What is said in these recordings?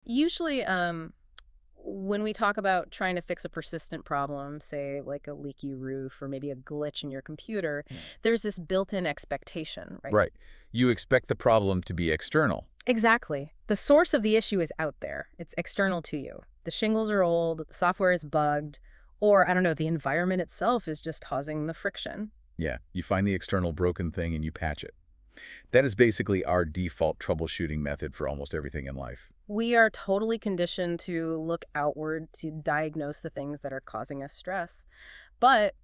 Usually, when we talk about trying to fix a persistent problem, say like a leaky roof or maybe a glitch in your computer, there's this built-in expectation, right? Right. You expect the problem to be external. Exactly. The source of the issue is out there. It's external to you. The shingles are old, the software is bugged, or I don't know, the environment itself is just causing the friction. Yeah, you find the external broken thing and you patch it. That is basically our default troubleshooting method for almost everything in life. We are totally conditioned to look outward to diagnose the things that are causing us stress. But,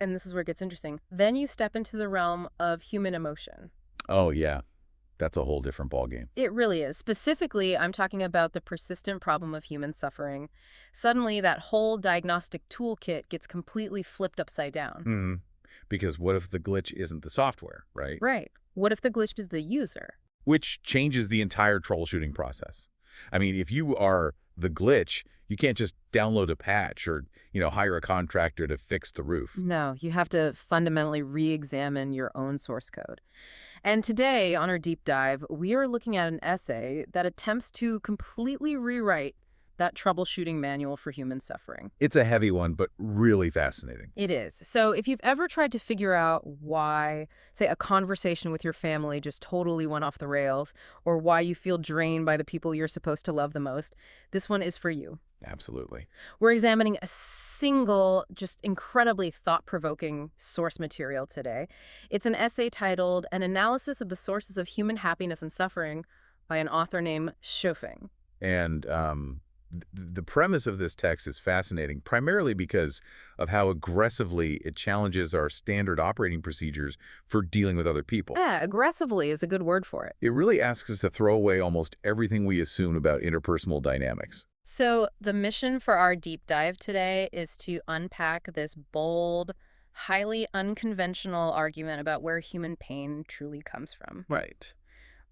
and this is where it gets interesting, then you step into the realm of human emotion. Oh, yeah. That's a whole different ballgame. It really is. Specifically, I'm talking about the persistent problem of human suffering. Suddenly, that whole diagnostic toolkit gets completely flipped upside down. Hmm. Because what if the glitch isn't the software, right? Right. What if the glitch is the user? Which changes the entire troubleshooting process. I mean, if you are the glitch, you can't just download a patch or, hire a contractor to fix the roof. No, you have to fundamentally re-examine your own source code. And today, on our deep dive, we are looking at an essay that attempts to completely rewrite that troubleshooting manual for human suffering. It's a heavy one, but really fascinating. It is. So if you've ever tried to figure out why, say, a conversation with your family just totally went off the rails, or why you feel drained by the people you're supposed to love the most, this one is for you. Absolutely. We're examining a single, just incredibly thought-provoking source material today. It's an essay titled An Analysis of the Sources of Human Happiness and Suffering by an author named Shofeng. And the premise of this text is fascinating, primarily because of how aggressively it challenges our standard operating procedures for dealing with other people. Yeah, aggressively is a good word for it. It really asks us to throw away almost everything we assume about interpersonal dynamics. So the mission for our deep dive today is to unpack this bold, highly unconventional argument about where human pain truly comes from. Right.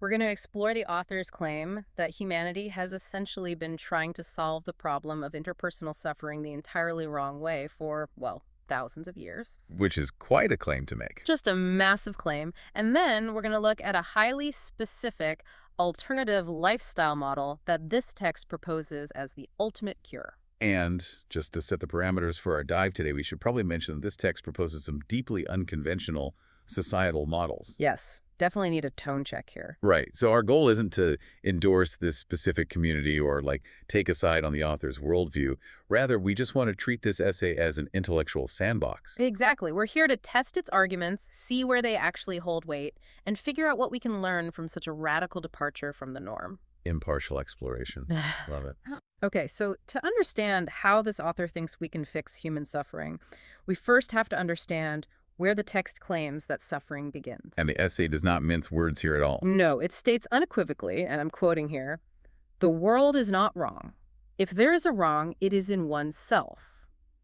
We're going to explore the author's claim that humanity has essentially been trying to solve the problem of interpersonal suffering the entirely wrong way for, well, thousands of years. Which is quite a claim to make. Just a massive claim. And then we're going to look at a highly specific alternative lifestyle model that this text proposes as the ultimate cure. And just to set the parameters for our dive today, we should probably mention that this text proposes some deeply unconventional societal models. Yes, definitely need a tone check here. Right. So our goal isn't to endorse this specific community or take a side on the author's worldview. Rather, we just want to treat this essay as an intellectual sandbox. Exactly. We're here to test its arguments, see where they actually hold weight, and figure out what we can learn from such a radical departure from the norm. Impartial exploration. Love it. Okay, so to understand how this author thinks we can fix human suffering, we first have to understand where the text claims that suffering begins. And the essay does not mince words here at all. No, it states unequivocally, and I'm quoting here, "The world is not wrong. If there is a wrong, it is in oneself."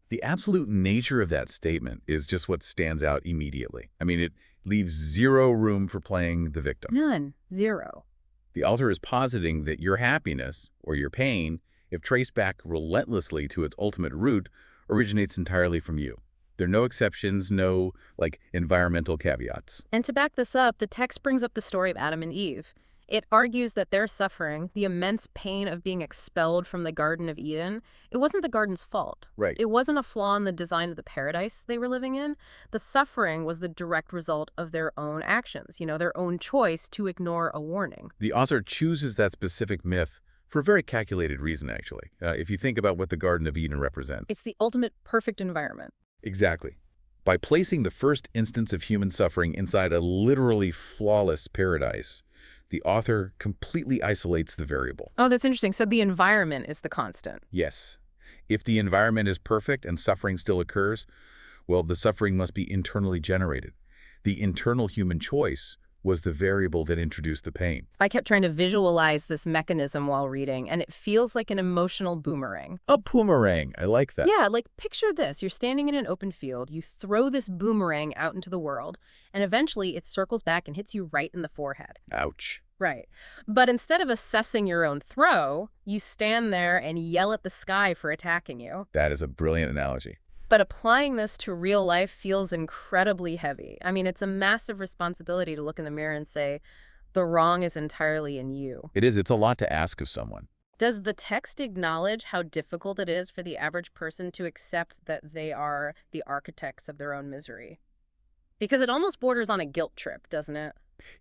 The absolute nature of that statement is just what stands out immediately. I mean, it leaves zero room for playing the victim. None. Zero. The author is positing that your happiness, or your pain, if traced back relentlessly to its ultimate root, originates entirely from you. There are no exceptions, no, environmental caveats. And to back this up, the text brings up the story of Adam and Eve. It argues that their suffering, the immense pain of being expelled from the Garden of Eden, it wasn't the garden's fault. Right. It wasn't a flaw in the design of the paradise they were living in. The suffering was the direct result of their own actions, their own choice to ignore a warning. The author chooses that specific myth for a very calculated reason, actually, if you think about what the Garden of Eden represents. It's the ultimate perfect environment. Exactly. By placing the first instance of human suffering inside a literally flawless paradise, the author completely isolates the variable. Oh, that's interesting. So the environment is the constant. Yes. If the environment is perfect and suffering still occurs, well, the suffering must be internally generated. The internal human choice was the variable that introduced the pain. I kept trying to visualize this mechanism while reading, and it feels like an emotional boomerang. A boomerang. I like that. Yeah, picture this. You're standing in an open field, you throw this boomerang out into the world, and eventually it circles back and hits you right in the forehead. Ouch. Right. But instead of assessing your own throw, you stand there and yell at the sky for attacking you. That is a brilliant analogy. But applying this to real life feels incredibly heavy. I mean, it's a massive responsibility to look in the mirror and say, the wrong is entirely in you. It is. It's a lot to ask of someone. Does the text acknowledge how difficult it is for the average person to accept that they are the architects of their own misery? Because it almost borders on a guilt trip, doesn't it?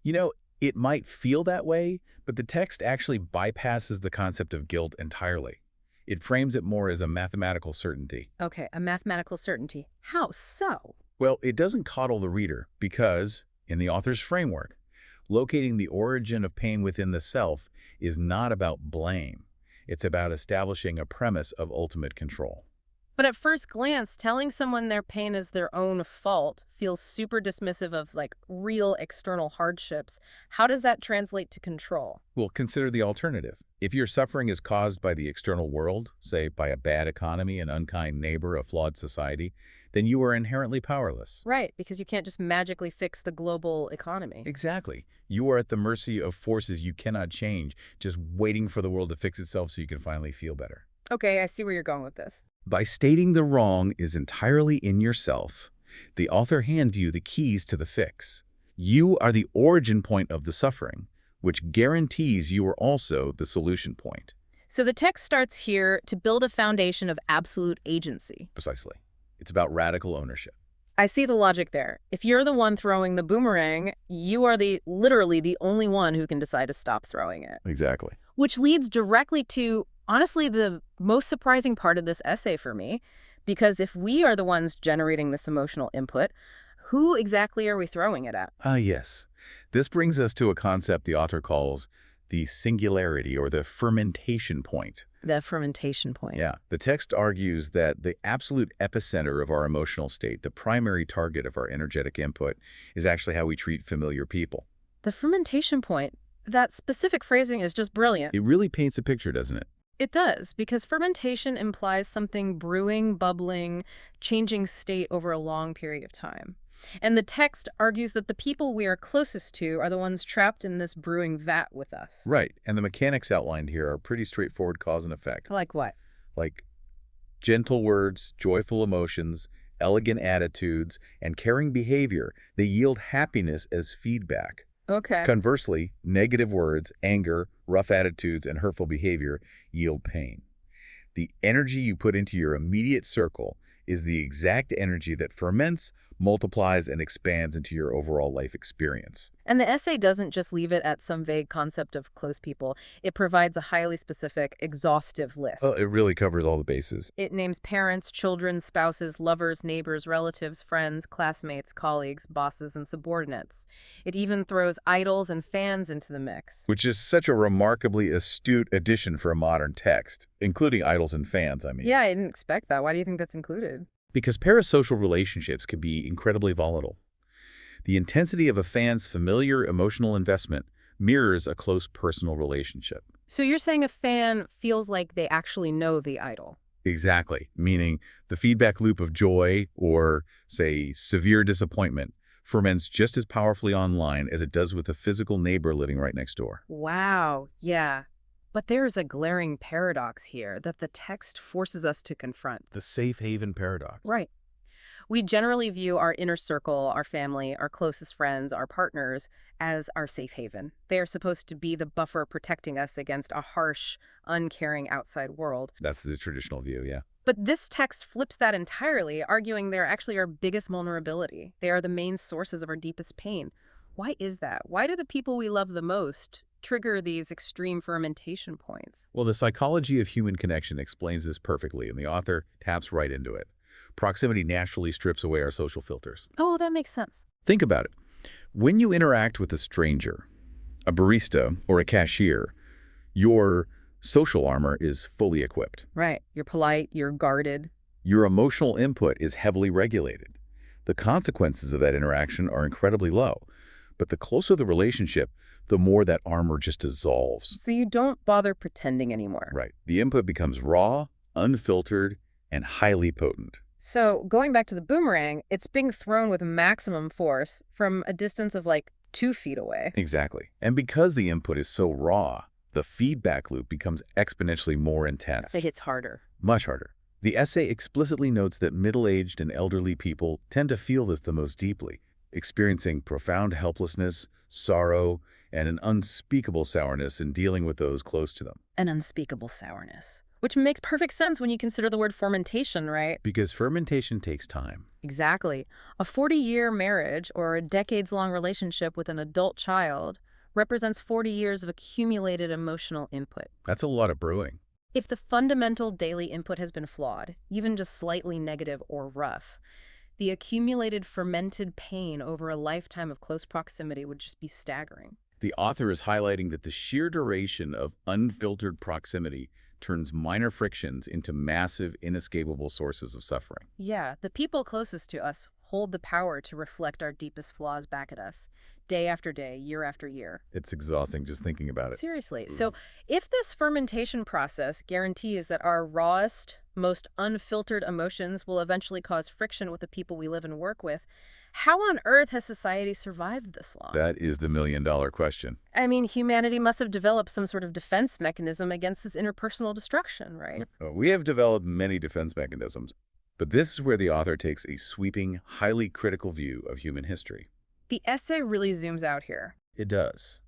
You know, it might feel that way, but the text actually bypasses the concept of guilt entirely. It frames it more as a mathematical certainty. Okay, a mathematical certainty. How so? Well, it doesn't coddle the reader because, in the author's framework, locating the origin of pain within the self is not about blame. It's about establishing a premise of ultimate control. But at first glance, telling someone their pain is their own fault feels super dismissive of real external hardships. How does that translate to control? Well, consider the alternative. If your suffering is caused by the external world, say by a bad economy, an unkind neighbor, a flawed society, then you are inherently powerless. Right, because you can't just magically fix the global economy. Exactly. You are at the mercy of forces you cannot change, just waiting for the world to fix itself so you can finally feel better. Okay, I see where you're going with this. By stating the wrong is entirely in yourself, the author hands you the keys to the fix. You are the origin point of the suffering, which guarantees you are also the solution point. So the text starts here to build a foundation of absolute agency. Precisely. It's about radical ownership. I see the logic there. If you're the one throwing the boomerang, you are literally the only one who can decide to stop throwing it. Exactly. Which leads directly to, honestly, the most surprising part of this essay for me. Because if we are the ones generating this emotional input, who exactly are we throwing it at? Yes. This brings us to a concept the author calls the singularity or the fermentation point. The fermentation point. Yeah. The text argues that the absolute epicenter of our emotional state, the primary target of our energetic input, is actually how we treat familiar people. The fermentation point. That specific phrasing is just brilliant. It really paints a picture, doesn't it? It does, because fermentation implies something brewing, bubbling, changing state over a long period of time. And the text argues that the people we are closest to are the ones trapped in this brewing vat with us. Right. And the mechanics outlined here are pretty straightforward cause and effect. Like what? Like gentle words, joyful emotions, elegant attitudes, and caring behavior. They yield happiness as feedback. Okay. Conversely, negative words, anger, rough attitudes, and hurtful behavior yield pain. The energy you put into your immediate circle is the exact energy that ferments, multiplies, and expands into your overall life experience. And the essay doesn't just leave it at some vague concept of close people. It provides a highly specific, exhaustive list. Oh, it really covers all the bases. It names parents, children, spouses, lovers, neighbors, relatives, friends, classmates, colleagues, bosses, and subordinates. It even throws idols and fans into the mix. Which is such a remarkably astute addition for a modern text, including idols and fans, I mean. Yeah, I didn't expect that. Why do you think that's included? Because parasocial relationships can be incredibly volatile. The intensity of a fan's familiar emotional investment mirrors a close personal relationship. So you're saying a fan feels like they actually know the idol? Exactly, meaning the feedback loop of joy or, say, severe disappointment ferments just as powerfully online as it does with a physical neighbor living right next door. Wow, yeah. But there's a glaring paradox here that the text forces us to confront. The safe haven paradox. Right. We generally view our inner circle, our family, our closest friends, our partners, as our safe haven. They are supposed to be the buffer protecting us against a harsh, uncaring outside world. That's the traditional view, yeah. But this text flips that entirely, arguing they're actually our biggest vulnerability. They are the main sources of our deepest pain. Why is that? Why do the people we love the most trigger these extreme fermentation points? Well, the psychology of human connection explains this perfectly, and the author taps right into it. Proximity naturally strips away our social filters. Oh, that makes sense. Think about it. When you interact with a stranger, a barista, or a cashier, your social armor is fully equipped. Right. You're polite, you're guarded. Your emotional input is heavily regulated. The consequences of that interaction are incredibly low. But the closer the relationship, the more that armor just dissolves. So you don't bother pretending anymore. Right. The input becomes raw, unfiltered, and highly potent. So going back to the boomerang, it's being thrown with maximum force from a distance of 2 feet away. Exactly. And because the input is so raw, the feedback loop becomes exponentially more intense. It hits harder. Much harder. The essay explicitly notes that middle-aged and elderly people tend to feel this the most deeply, experiencing profound helplessness, sorrow, and an unspeakable sourness in dealing with those close to them. An unspeakable sourness. Which makes perfect sense when you consider the word fermentation, right? Because fermentation takes time. Exactly. A 40-year marriage or a decades-long relationship with an adult child represents 40 years of accumulated emotional input. That's a lot of brewing. If the fundamental daily input has been flawed, even just slightly negative or rough, the accumulated fermented pain over a lifetime of close proximity would just be staggering. The author is highlighting that the sheer duration of unfiltered proximity turns minor frictions into massive, inescapable sources of suffering. Yeah, the people closest to us hold the power to reflect our deepest flaws back at us, day after day, year after year. It's exhausting just thinking about it. Seriously. So if this fermentation process guarantees that our rawest, most unfiltered emotions will eventually cause friction with the people we live and work with, how on earth has society survived this long? That is the million-dollar question. I mean, humanity must have developed some sort of defense mechanism against this interpersonal destruction, right? We have developed many defense mechanisms, but this is where the author takes a sweeping, highly critical view of human history. The essay really zooms out here. It does.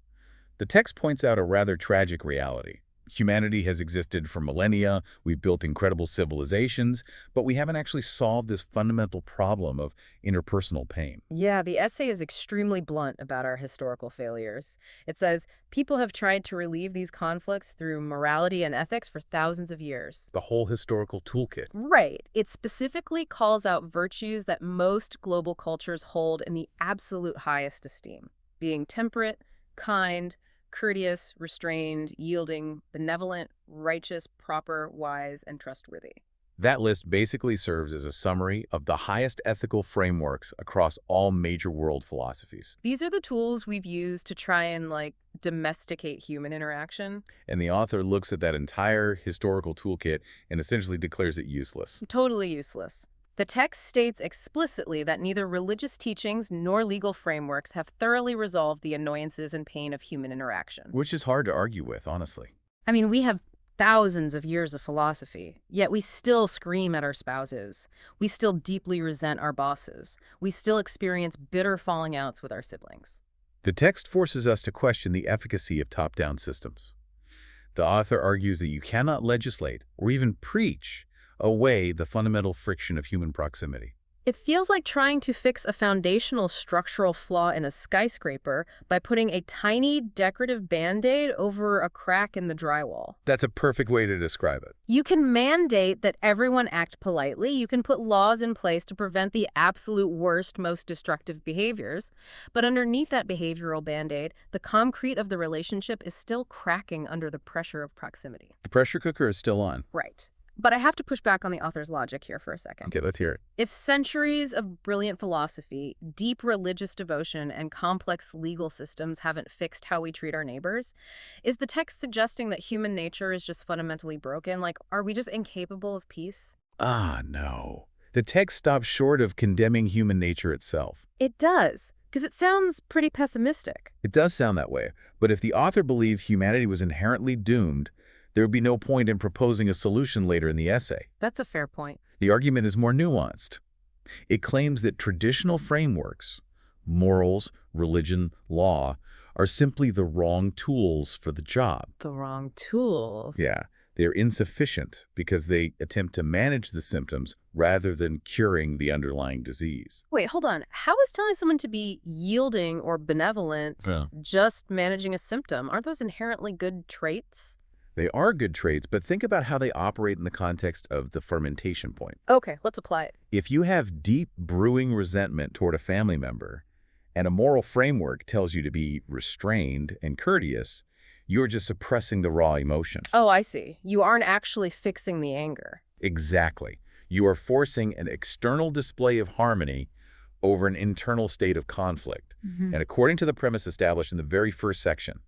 The text points out a rather tragic reality. Humanity has existed for millennia, we've built incredible civilizations, but we haven't actually solved this fundamental problem of interpersonal pain. Yeah, the essay is extremely blunt about our historical failures. It says, people have tried to relieve these conflicts through morality and ethics for thousands of years. The whole historical toolkit. Right. It specifically calls out virtues that most global cultures hold in the absolute highest esteem. Being temperate, kind, courteous, restrained, yielding, benevolent, righteous, proper, wise, and trustworthy. That list basically serves as a summary of the highest ethical frameworks across all major world philosophies. These are the tools we've used to try and, domesticate human interaction. And the author looks at that entire historical toolkit and essentially declares it useless. Totally useless. The text states explicitly that neither religious teachings nor legal frameworks have thoroughly resolved the annoyances and pain of human interaction. Which is hard to argue with, honestly. I mean, we have thousands of years of philosophy, yet we still scream at our spouses. We still deeply resent our bosses. We still experience bitter falling outs with our siblings. The text forces us to question the efficacy of top-down systems. The author argues that you cannot legislate or even preach away the fundamental friction of human proximity. It feels like trying to fix a foundational structural flaw in a skyscraper by putting a tiny decorative Band-Aid over a crack in the drywall. That's a perfect way to describe it. You can mandate that everyone act politely. You can put laws in place to prevent the absolute worst, most destructive behaviors. But underneath that behavioral Band-Aid, the concrete of the relationship is still cracking under the pressure of proximity. The pressure cooker is still on. Right. But I have to push back on the author's logic here for a second. Okay, let's hear it. If centuries of brilliant philosophy, deep religious devotion, and complex legal systems haven't fixed how we treat our neighbors, is the text suggesting that human nature is just fundamentally broken? Are we just incapable of peace? No. The text stops short of condemning human nature itself. It does, because it sounds pretty pessimistic. It does sound that way, but if the author believed humanity was inherently doomed, there would be no point in proposing a solution later in the essay. That's a fair point. The argument is more nuanced. It claims that traditional frameworks, morals, religion, law, are simply the wrong tools for the job. The wrong tools. Yeah, they're insufficient because they attempt to manage the symptoms rather than curing the underlying disease. Wait, hold on. How is telling someone to be yielding or benevolent just managing a symptom? Aren't those inherently good traits? They are good traits, but think about how they operate in the context of the fermentation point. Okay, let's apply it. If you have deep brewing resentment toward a family member, and a moral framework tells you to be restrained and courteous, you're just suppressing the raw emotions. Oh, I see. You aren't actually fixing the anger. Exactly. You are forcing an external display of harmony over an internal state of conflict. And according to the premise established in the very first section,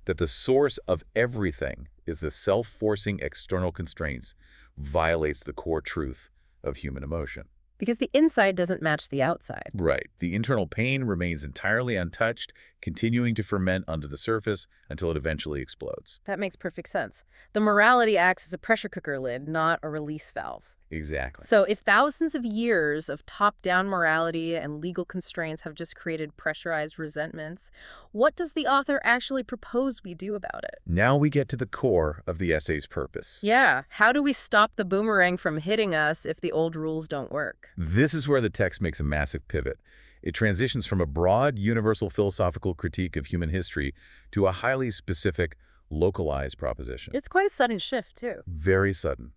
that the source of everything is the self-forcing external constraints, violates the core truth of human emotion. Because the inside doesn't match the outside. Right. The internal pain remains entirely untouched, continuing to ferment under the surface until it eventually explodes. That makes perfect sense. The morality acts as a pressure cooker lid, not a release valve. Exactly. So if thousands of years of top-down morality and legal constraints have just created pressurized resentments, what does the author actually propose we do about it? Now we get to the core of the essay's purpose. Yeah, how do we stop the boomerang from hitting us if the old rules don't work? This is where the text makes a massive pivot. It transitions from a broad, universal philosophical critique of human history to a highly specific, localized proposition. It's quite a sudden shift, too. Very sudden.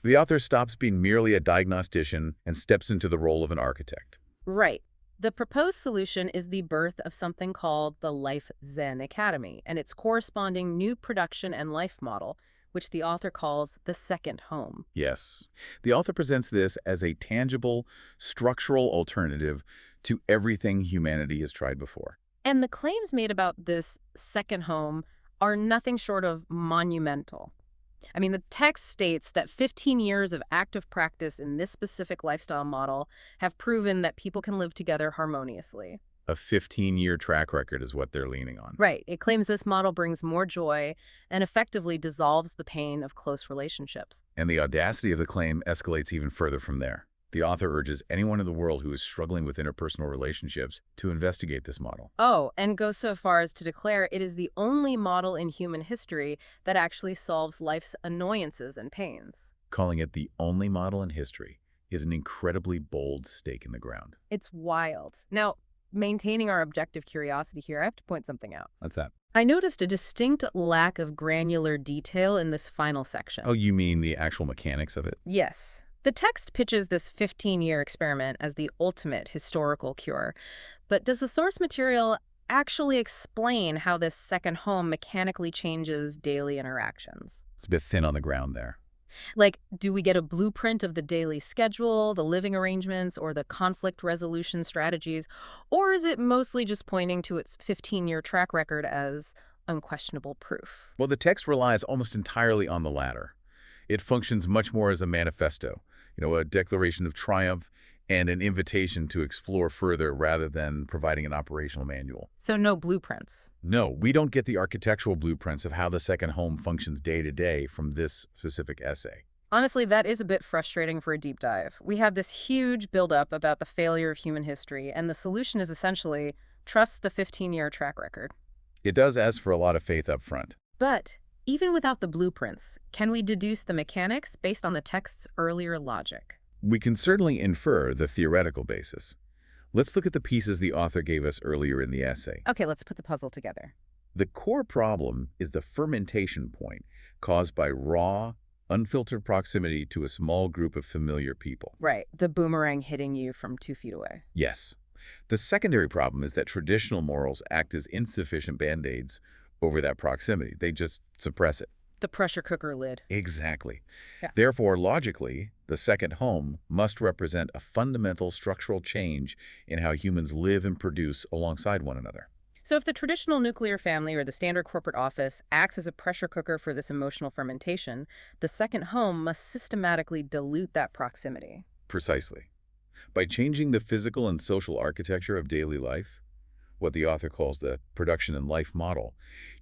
The author stops being merely a diagnostician and steps into the role of an architect. Right. The proposed solution is the birth of something called the Life Zen Academy and its corresponding new production and life model, which the author calls the second home. Yes. The author presents this as a tangible, structural alternative to everything humanity has tried before. And the claims made about this second home are nothing short of monumental. I mean, the text states that 15 years of active practice in this specific lifestyle model have proven that people can live together harmoniously. A 15-year track record is what they're leaning on. Right. It claims this model brings more joy and effectively dissolves the pain of close relationships. And the audacity of the claim escalates even further from there. The author urges anyone in the world who is struggling with interpersonal relationships to investigate this model. Oh, and goes so far as to declare it is the only model in human history that actually solves life's annoyances and pains. Calling it the only model in history is an incredibly bold stake in the ground. It's wild. Now, maintaining our objective curiosity here, I have to point something out. What's that? I noticed a distinct lack of granular detail in this final section. Oh, you mean the actual mechanics of it? Yes. The text pitches this 15-year experiment as the ultimate historical cure, but does the source material actually explain how this second home mechanically changes daily interactions? It's a bit thin on the ground there. Like, do we get a blueprint of the daily schedule, the living arrangements, or the conflict resolution strategies, or is it mostly just pointing to its 15-year track record as unquestionable proof? Well, the text relies almost entirely on the latter. It functions much more as a manifesto, a declaration of triumph and an invitation to explore further rather than providing an operational manual. So no blueprints. No, we don't get the architectural blueprints of how the second home functions day to day from this specific essay. Honestly, that is a bit frustrating for a deep dive. We have this huge buildup about the failure of human history, and the solution is essentially trust the 15-year track record. It does ask for a lot of faith up front. But even without the blueprints, can we deduce the mechanics based on the text's earlier logic? We can certainly infer the theoretical basis. Let's look at the pieces the author gave us earlier in the essay. Okay, let's put the puzzle together. The core problem is the fermentation point caused by raw, unfiltered proximity to a small group of familiar people. Right, the boomerang hitting you from 2 feet away. Yes. The secondary problem is that traditional morals act as insufficient band-aids over that proximity. They just suppress it. The pressure cooker lid. Exactly. Yeah. Therefore, logically, the second home must represent a fundamental structural change in how humans live and produce alongside one another. So if the traditional nuclear family or the standard corporate office acts as a pressure cooker for this emotional fermentation, the second home must systematically dilute that proximity. Precisely. By changing the physical and social architecture of daily life, what the author calls the production and life model,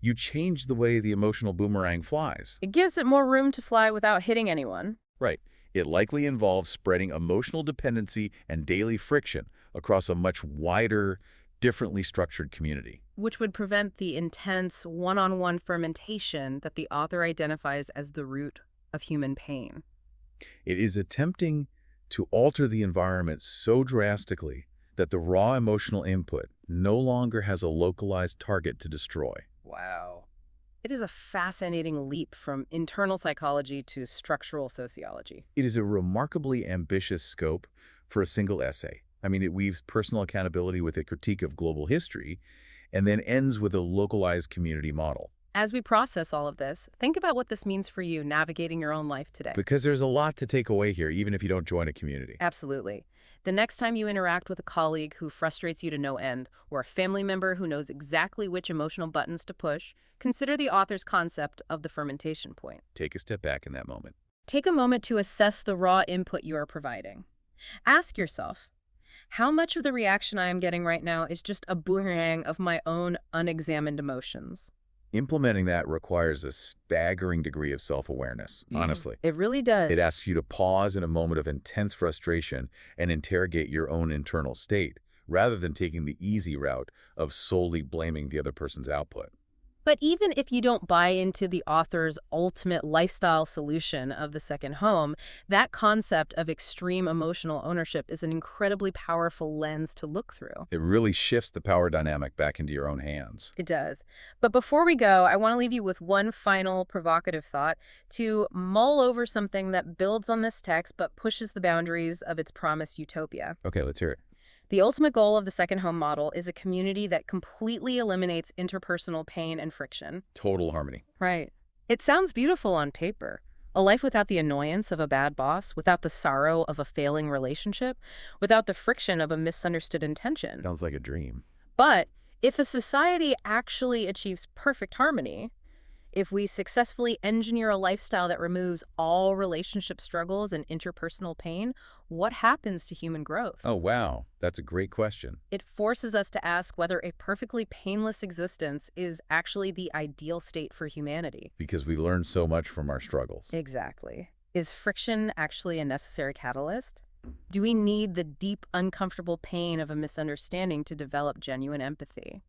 you change the way the emotional boomerang flies. It gives it more room to fly without hitting anyone. Right. It likely involves spreading emotional dependency and daily friction across a much wider, differently structured community. Which would prevent the intense one-on-one fermentation that the author identifies as the root of human pain. It is attempting to alter the environment so drastically that the raw emotional input no longer has a localized target to destroy. Wow. It is a fascinating leap from internal psychology to structural sociology. It is a remarkably ambitious scope for a single essay. I mean, it weaves personal accountability with a critique of global history and then ends with a localized community model. As we process all of this, think about what this means for you navigating your own life today. Because there's a lot to take away here, even if you don't join a community. Absolutely. The next time you interact with a colleague who frustrates you to no end, or a family member who knows exactly which emotional buttons to push, consider the author's concept of the fermentation point. Take a step back in that moment. Take a moment to assess the raw input you are providing. Ask yourself, how much of the reaction I am getting right now is just a boomerang of my own unexamined emotions? Implementing that requires a staggering degree of self-awareness, honestly. It really It does. asks you to pause in a moment of intense frustration and interrogate your own internal state, rather than taking the easy route of solely blaming the other person's output. But even if you don't buy into the author's ultimate lifestyle solution of the second home, that concept of extreme emotional ownership is an incredibly powerful lens to look through. It really shifts the power dynamic back into your own hands. It does. But before we go, I want to leave you with one final provocative thought to mull over something that builds on this text but pushes the boundaries of its promised utopia. Okay, let's hear it. The ultimate goal of the second home model is a community that completely eliminates interpersonal pain and friction. Total harmony. Right. It sounds beautiful on paper. A life without the annoyance of a bad boss, without the sorrow of a failing relationship, without the friction of a misunderstood intention. Sounds like a dream. But if a society actually achieves perfect harmony, if we successfully engineer a lifestyle that removes all relationship struggles and interpersonal pain, what happens to human growth? Oh, wow. That's a great question. It forces us to ask whether a perfectly painless existence is actually the ideal state for humanity. Because we learn so much from our struggles. Exactly. Is friction actually a necessary catalyst? Do we need the deep, uncomfortable pain of a misunderstanding to develop genuine empathy?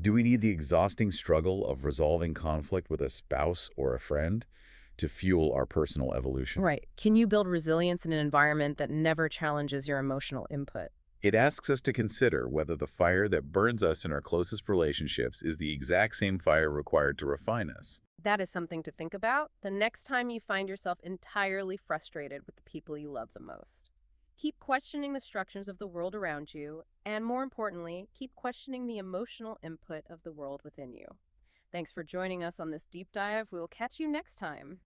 Do we need the exhausting struggle of resolving conflict with a spouse or a friend to fuel our personal evolution? Right. Can you build resilience in an environment that never challenges your emotional input? It asks us to consider whether the fire that burns us in our closest relationships is the exact same fire required to refine us. That is something to think about the next time you find yourself entirely frustrated with the people you love the most. Keep questioning the structures of the world around you, and more importantly, keep questioning the emotional input of the world within you. Thanks for joining us on this deep dive. We will catch you next time.